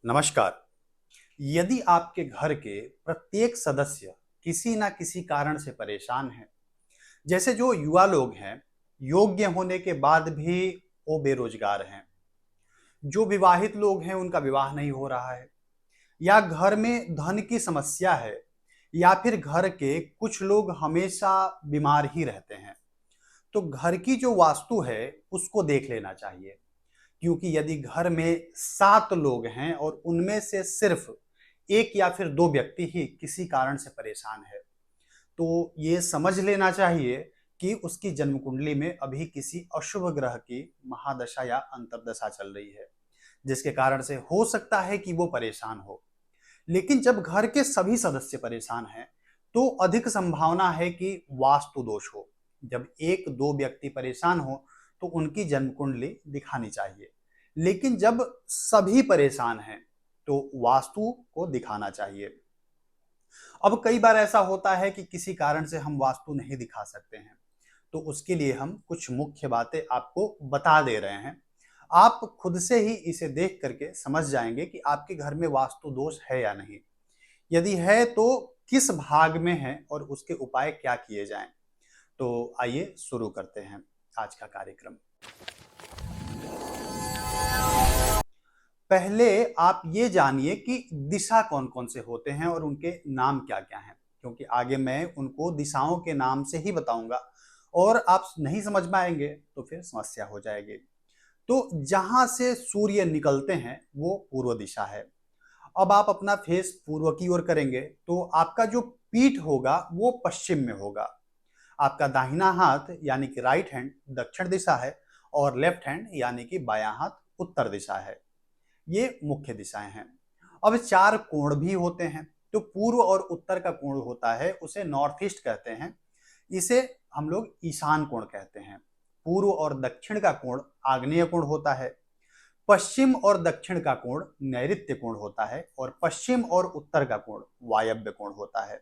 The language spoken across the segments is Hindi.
नमस्कार। यदि आपके घर के प्रत्येक सदस्य किसी ना किसी कारण से परेशान हैं, जैसे जो युवा लोग हैं, योग्य होने के बाद भी वो बेरोजगार हैं, जो विवाहित लोग हैं उनका विवाह नहीं हो रहा है, या घर में धन की समस्या है, या फिर घर के कुछ लोग हमेशा बीमार ही रहते हैं, तो घर की जो वास्तु है उसको देख लेना चाहिए। क्योंकि यदि घर में 7 लोग हैं और उनमें से सिर्फ 1 या फिर 2 व्यक्ति ही किसी कारण से परेशान है, तो ये समझ लेना चाहिए कि उसकी जन्म कुंडली में अभी किसी अशुभ ग्रह की महादशा या अंतर्दशा चल रही है, जिसके कारण से हो सकता है कि वो परेशान हो। लेकिन जब घर के सभी सदस्य परेशान हैं, तो अधिक संभावना है कि वास्तु दोष हो। जब 1-2 व्यक्ति परेशान हो, तो उनकी जन्म कुंडली दिखानी चाहिए। लेकिन जब सभी परेशान हैं, तो वास्तु को दिखाना चाहिए। अब कई बार ऐसा होता है कि किसी कारण से हम वास्तु नहीं दिखा सकते हैं, तो उसके लिए हम कुछ मुख्य बातें आपको बता दे रहे हैं। आप खुद से ही इसे देख करके समझ जाएंगे कि आपके घर में वास्तु दोष है या नहीं। यदि है तो किस भाग में है और उसके उपाय क्या किए जाएं। तो आइए शुरू करते हैं आज का कार्यक्रम। पहले आप ये जानिए कि दिशा कौन कौन से होते हैं और उनके नाम क्या क्या हैं, क्योंकि आगे मैं उनको दिशाओं के नाम से ही बताऊंगा और आप नहीं समझ पाएंगे तो फिर समस्या हो जाएगी। तो जहां से सूर्य निकलते हैं वो पूर्व दिशा है। अब आप अपना फेस पूर्व की ओर करेंगे तो आपका जो पीठ होगा वो पश्चिम में होगा। आपका दाहिना हाथ यानी कि राइट हैंड दक्षिण दिशा है और लेफ्ट हैंड यानी कि बायां हाथ उत्तर दिशा है। ये मुख्य दिशाएं हैं। अब 4 कोण भी होते हैं। तो पूर्व और उत्तर का कोण होता है उसे नॉर्थ ईस्ट कहते हैं। इसे हम लोग ईशान कोण कहते हैं। पूर्व और दक्षिण का कोण आग्नेय कोण होता है। पश्चिम और दक्षिण का कोण नैऋत्य कोण होता है और पश्चिम और उत्तर का कोण वायव्य कोण होता है।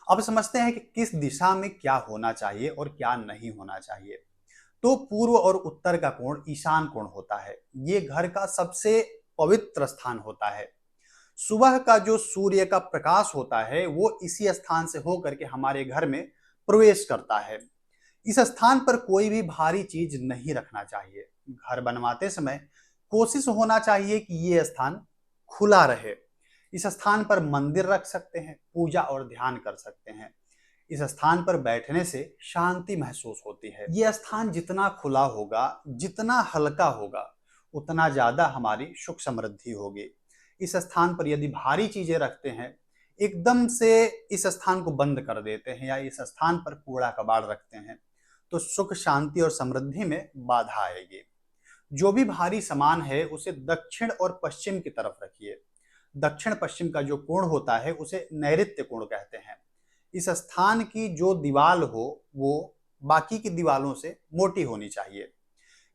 अब समझते हैं कि किस दिशा में क्या होना चाहिए और क्या नहीं होना चाहिए। तो पूर्व और उत्तर का कोण ईशान कोण होता है। ये घर का सबसे पवित्र स्थान होता है। सुबह का जो सूर्य का प्रकाश होता है वो इसी स्थान से होकर के हमारे घर में प्रवेश करता है। इस स्थान पर कोई भी भारी चीज नहीं रखना चाहिए। घर बनवाते समय कोशिश होना चाहिए कि ये स्थान खुला रहे। इस स्थान पर मंदिर रख सकते हैं, पूजा और ध्यान कर सकते हैं। इस स्थान पर बैठने से शांति महसूस होती है। यह स्थान जितना खुला होगा, जितना हल्का होगा, उतना ज्यादा हमारी सुख समृद्धि होगी। इस स्थान पर यदि भारी चीजें रखते हैं, एकदम से इस स्थान को बंद कर देते हैं या इस स्थान पर कूड़ा कबाड़ रखते हैं, तो सुख शांति और समृद्धि में बाधा आएगी। जो भी भारी सामान है उसे दक्षिण और पश्चिम की तरफ रखिए। दक्षिण पश्चिम का जो कोण होता है उसे नैऋत्य कोण कहते हैं। इस स्थान की जो दीवार हो वो बाकी की दीवारों से मोटी होनी चाहिए।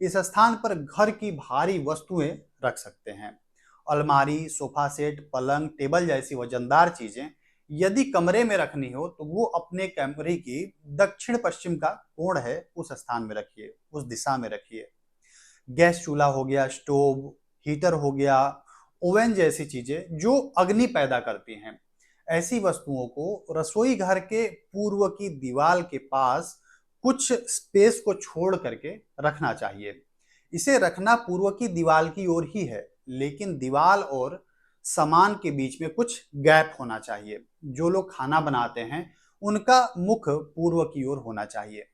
इस स्थान पर घर की भारी वस्तुएं रख सकते हैं। अलमारी, सोफा सेट, पलंग, टेबल जैसी वजनदार चीजें यदि कमरे में रखनी हो तो वो अपने कमरे की दक्षिण पश्चिम का कोण है उस स्थान में रखिए, उस दिशा में रखिए। गैस चूल्हा हो गया, स्टोव, हीटर हो गया, ओवन जैसी चीजें जो अग्नि पैदा करती हैं, ऐसी वस्तुओं को रसोई घर के पूर्व की दीवार के पास कुछ स्पेस को छोड़ करके रखना चाहिए। इसे रखना पूर्व की दीवार की ओर ही है, लेकिन दीवार और सामान के बीच में कुछ गैप होना चाहिए। जो लोग खाना बनाते हैं उनका मुख पूर्व की ओर होना चाहिए।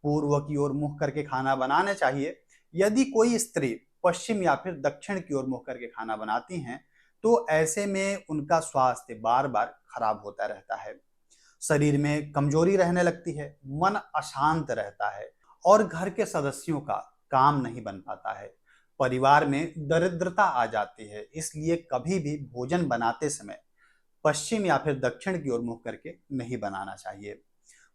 पूर्व की ओर मुख करके खाना बनाना चाहिए। यदि कोई स्त्री पश्चिम या फिर दक्षिण की ओर मुख करके खाना बनाती हैं, तो ऐसे में उनका स्वास्थ्य बार बार खराब होता रहता है। शरीर में कमजोरी रहने लगती है, मन अशांत रहता है और घर के सदस्यों का काम नहीं बन पाता है। परिवार में दरिद्रता आ जाती है। इसलिए कभी भी भोजन बनाते समय पश्चिम या फिर दक्षिण की ओर मुख करके नहीं बनाना चाहिए।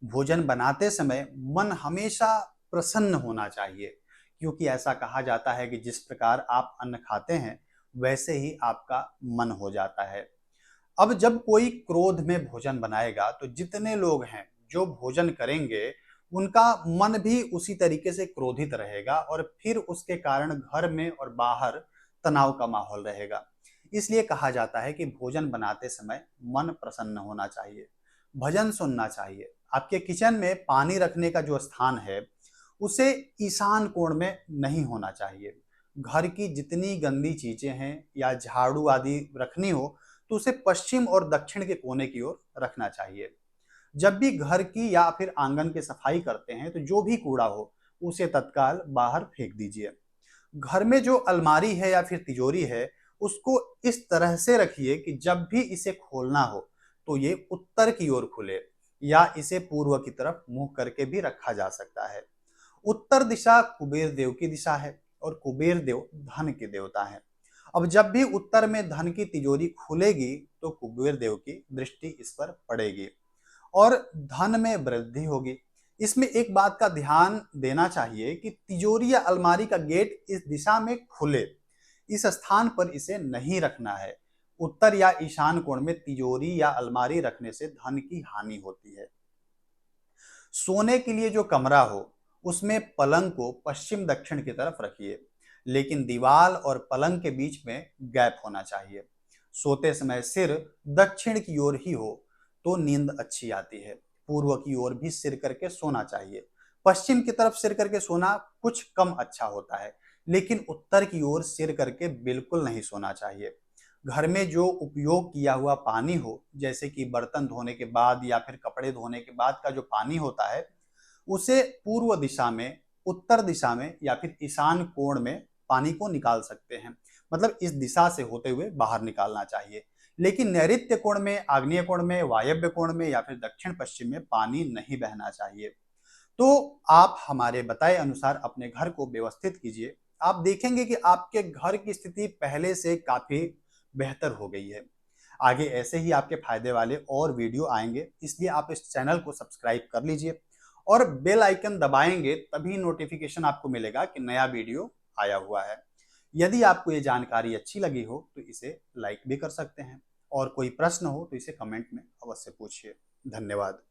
भोजन बनाते समय मन हमेशा प्रसन्न होना चाहिए, क्योंकि ऐसा कहा जाता है कि जिस प्रकार आप अन्न खाते हैं वैसे ही आपका मन हो जाता है। अब जब कोई क्रोध में भोजन बनाएगा तो जितने लोग हैं जो भोजन करेंगे उनका मन भी उसी तरीके से क्रोधित रहेगा और फिर उसके कारण घर में और बाहर तनाव का माहौल रहेगा। इसलिए कहा जाता है कि भोजन बनाते समय मन प्रसन्न होना चाहिए, भजन सुनना चाहिए। आपके किचन में पानी रखने का जो स्थान है उसे ईशान कोण में नहीं होना चाहिए। घर की जितनी गंदी चीजें हैं या झाड़ू आदि रखनी हो तो उसे पश्चिम और दक्षिण के कोने की ओर रखना चाहिए। जब भी घर की या फिर आंगन की सफाई करते हैं तो जो भी कूड़ा हो उसे तत्काल बाहर फेंक दीजिए। घर में जो अलमारी है या फिर तिजोरी है उसको इस तरह से रखिए कि जब भी इसे खोलना हो तो ये उत्तर की ओर खुले, या इसे पूर्व की तरफ मुंह करके भी रखा जा सकता है। उत्तर दिशा कुबेर देव की दिशा है और कुबेर देव धन के देवता हैं। अब जब भी उत्तर में धन की तिजोरी खुलेगी तो कुबेर देव की दृष्टि इस पर पड़ेगी और धन में वृद्धि होगी। इसमें एक बात का ध्यान देना चाहिए कि तिजोरी या अलमारी का गेट इस दिशा में खुले, इस स्थान पर इसे नहीं रखना है। उत्तर या ईशान कोण में तिजोरी या अलमारी रखने से धन की हानि होती है। सोने के लिए जो कमरा हो उसमें पलंग को पश्चिम दक्षिण की तरफ रखिए, लेकिन दीवार और पलंग के बीच में गैप होना चाहिए। सोते समय सिर दक्षिण की ओर ही हो तो नींद अच्छी आती है। पूर्व की ओर भी सिर करके सोना चाहिए। पश्चिम की तरफ सिर करके सोना कुछ कम अच्छा होता है, लेकिन उत्तर की ओर सिर करके बिल्कुल नहीं सोना चाहिए। घर में जो उपयोग किया हुआ पानी हो, जैसे कि बर्तन धोने के बाद या फिर कपड़े धोने के बाद का जो पानी होता है उसे पूर्व दिशा में, उत्तर दिशा में या फिर ईशान कोण में पानी को निकाल सकते हैं। मतलब इस दिशा से होते हुए बाहर निकालना चाहिए। लेकिन नैऋत्य कोण में, आग्नेय कोण में, वायव्य कोण में या फिर दक्षिण पश्चिम में पानी नहीं बहना चाहिए। तो आप हमारे बताए अनुसार अपने घर को व्यवस्थित कीजिए। आप देखेंगे कि आपके घर की स्थिति पहले से काफी बेहतर हो गई है। आगे ऐसे ही आपके फायदे वाले और वीडियो आएंगे, इसलिए आप इस चैनल को सब्सक्राइब कर लीजिए और बेल आइकन दबाएंगे तभी नोटिफिकेशन आपको मिलेगा कि नया वीडियो आया हुआ है। यदि आपको ये जानकारी अच्छी लगी हो तो इसे लाइक भी कर सकते हैं और कोई प्रश्न हो तो इसे कमेंट में अवश्य पूछिए। धन्यवाद।